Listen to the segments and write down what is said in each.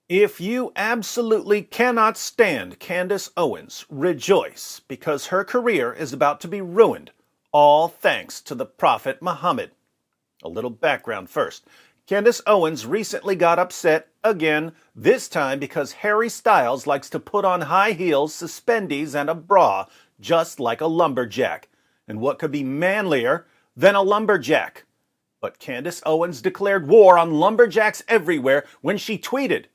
If you absolutely cannot stand Candace Owens, rejoice, because her career is about to be ruined, all thanks to the Prophet Muhammad. A little background first. Candace Owens recently got upset again, this time because Harry Styles likes to put on high heels, suspenders, and a bra, just like a lumberjack. And what could be manlier than a lumberjack? But Candace Owens declared war on lumberjacks everywhere when she tweeted,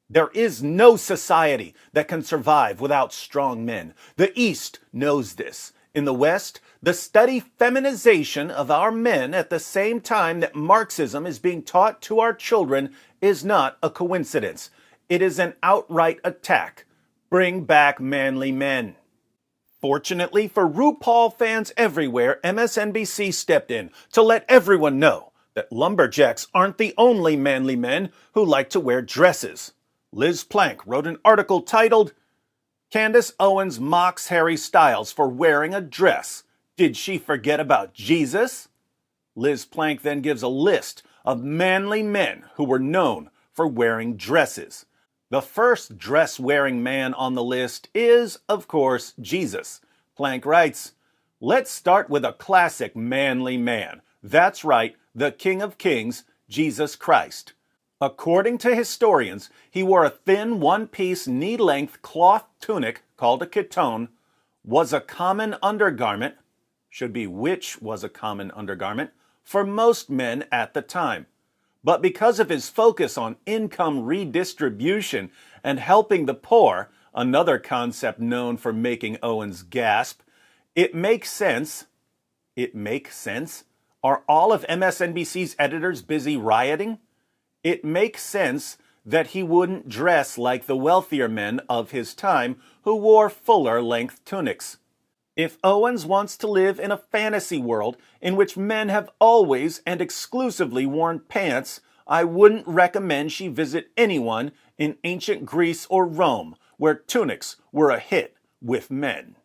"There is no society that can survive without strong men. The East knows this. In the West, the steady feminization of our men at the same time that Marxism is being taught to our children is not a coincidence. It is an outright attack. Bring back manly men." Fortunately for RuPaul fans everywhere, MSNBC stepped in to let everyone know that lumberjacks aren't the only manly men who like to wear dresses. Liz Plank wrote an article titled, "Candace Owens Mocks Harry Styles for Wearing a Dress. Did she forget about Jesus?" Liz Plank then gives a list of manly men who were known for wearing dresses. The first dress-wearing man on the list is, of course, Jesus. Plank writes, "Let's start with a classic manly man. That's right, the King of Kings, Jesus Christ. According to historians, he wore a thin one-piece knee-length cloth tunic called a chiton, was a common undergarment, should be which was a common undergarment, for most men at the time. But because of his focus on income redistribution and helping the poor, another concept known for making Owens gasp, it makes sense. Are all of MSNBC's editors busy rioting? It makes sense that he wouldn't dress like the wealthier men of his time who wore fuller length tunics. If Owens wants to live in a fantasy world in which men have always and exclusively worn pants, I wouldn't recommend she visit anyone in ancient Greece or Rome, where tunics were a hit with men."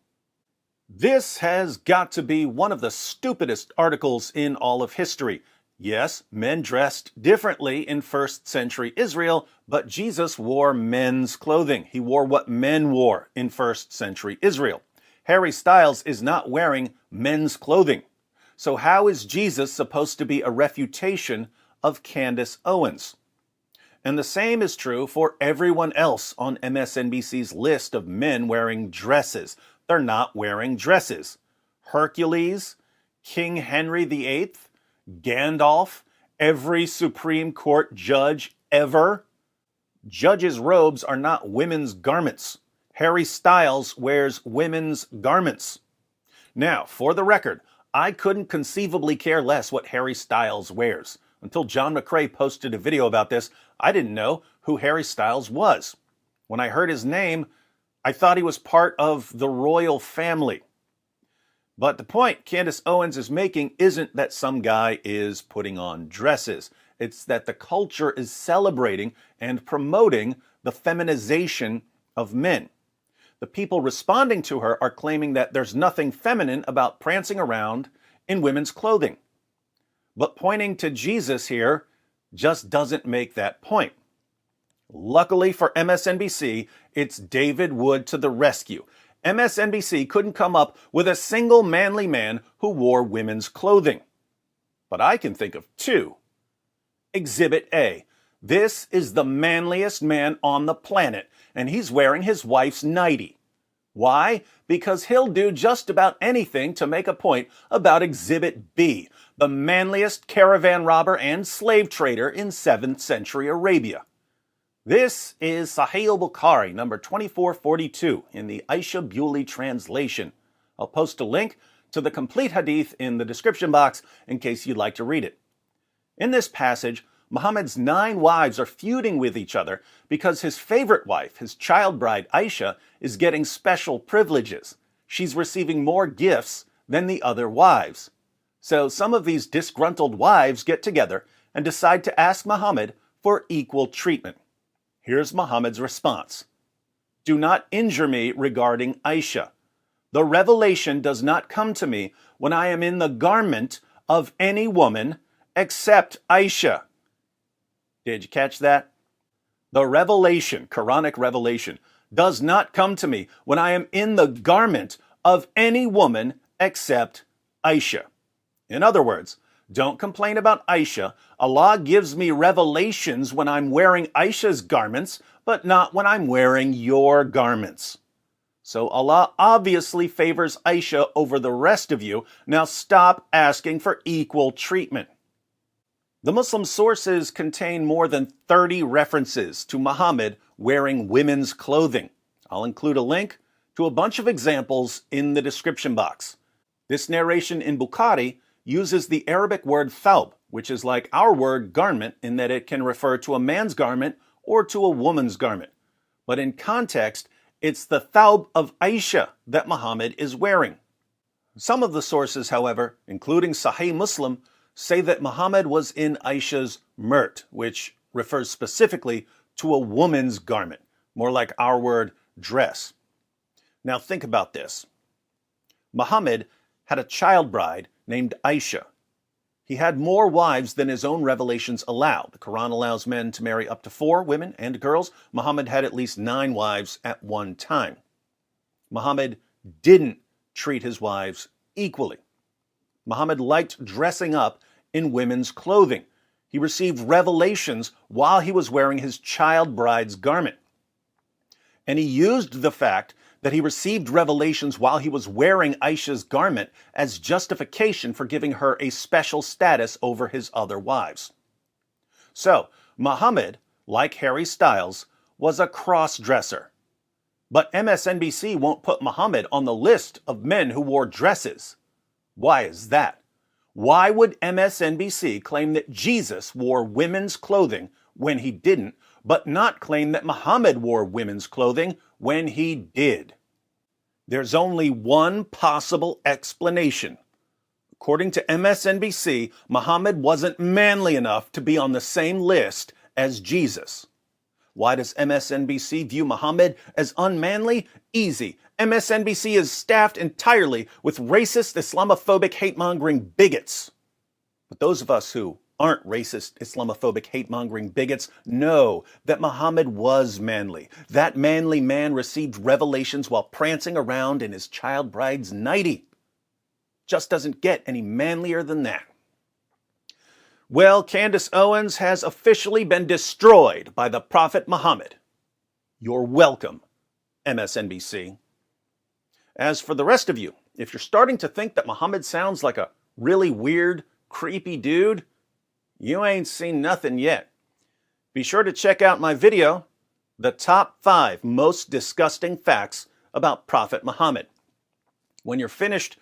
This has got to be one of the stupidest articles in all of history. Yes, men dressed differently in first century Israel, but Jesus wore men's clothing. He wore what men wore in first century Israel. Harry Styles is not wearing men's clothing. So how is Jesus supposed to be a refutation of Candace Owens? And the same is true for everyone else on MSNBC's list of men wearing dresses. They're not wearing dresses. Hercules, King Henry VIII, Gandalf, every Supreme Court judge ever. Judges' robes are not women's garments. Harry Styles wears women's garments. Now, for the record, I couldn't conceivably care less what Harry Styles wears. Until John McCrae posted a video about this, I didn't know who Harry Styles was. When I heard his name, I thought he was part of the royal family. But the point Candace Owens is making isn't that some guy is putting on dresses. It's that the culture is celebrating and promoting the feminization of men. The people responding to her are claiming that there's nothing feminine about prancing around in women's clothing. But pointing to Jesus here just doesn't make that point. Luckily for MSNBC, it's David Wood to the rescue. MSNBC couldn't come up with a single manly man who wore women's clothing. But I can think of two. Exhibit A. This is the manliest man on the planet, and he's wearing his wife's nightie. Why? Because he'll do just about anything to make a point about Exhibit B, the manliest caravan robber and slave trader in 7th century Arabia. This is Sahih al-Bukhari, number 2442, in the Aisha Bewley translation. I'll post a link to the complete hadith in the description box in case you'd like to read it. In this passage, Muhammad's 9 wives are feuding with each other because his favorite wife, his child bride Aisha, is getting special privileges. She's receiving more gifts than the other wives. So some of these disgruntled wives get together and decide to ask Muhammad for equal treatment. Here's Muhammad's response. "Do not injure me regarding Aisha. The revelation does not come to me when I am in the garment of any woman except Aisha." Did you catch that? The revelation, Quranic revelation, does not come to me when I am in the garment of any woman except Aisha. In other words, don't complain about Aisha. Allah gives me revelations when I'm wearing Aisha's garments, but not when I'm wearing your garments. So Allah obviously favors Aisha over the rest of you. Now stop asking for equal treatment. The Muslim sources contain more than 30 references to Muhammad wearing women's clothing. I'll include a link to a bunch of examples in the description box. This narration in Bukhari uses the Arabic word thawb, which is like our word garment in that it can refer to a man's garment or to a woman's garment. But in context, it's the thawb of Aisha that Muhammad is wearing. Some of the sources, however, including Sahih Muslim, say that Muhammad was in Aisha's mirt, which refers specifically to a woman's garment, more like our word dress. Now think about this. Muhammad had a child bride named Aisha. He had more wives than his own revelations allow. The Quran allows men to marry up to 4 women and girls. Muhammad had at least 9 wives at one time. Muhammad didn't treat his wives equally. Muhammad liked dressing up in women's clothing. He received revelations while he was wearing his child bride's garment. And he used the fact that he received revelations while he was wearing Aisha's garment as justification for giving her a special status over his other wives. So, Muhammad, like Harry Styles, was a cross-dresser. But MSNBC won't put Muhammad on the list of men who wore dresses. Why is that? Why would MSNBC claim that Jesus wore women's clothing when he didn't, but not claim that Muhammad wore women's clothing when he did? There's only one possible explanation. According to MSNBC, Muhammad wasn't manly enough to be on the same list as Jesus. Why does MSNBC view Muhammad as unmanly? Easy. MSNBC is staffed entirely with racist, Islamophobic, hate-mongering bigots. But those of us who aren't racist, Islamophobic, hate-mongering bigots know that Muhammad was manly. That manly man received revelations while prancing around in his child bride's nightie. Just doesn't get any manlier than that. Well, Candace Owens has officially been destroyed by the Prophet Muhammad. You're welcome, MSNBC. As for the rest of you, if you're starting to think that Muhammad sounds like a really weird, creepy dude, you ain't seen nothing yet. Be sure to check out my video, The Top 5 Most Disgusting Facts About Prophet Muhammad. When you're finished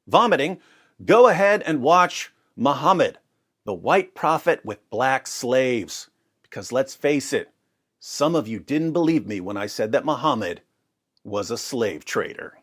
vomiting, go ahead and watch Muhammad, the white prophet with black slaves. Because let's face it, some of you didn't believe me when I said that Muhammad was a slave trader.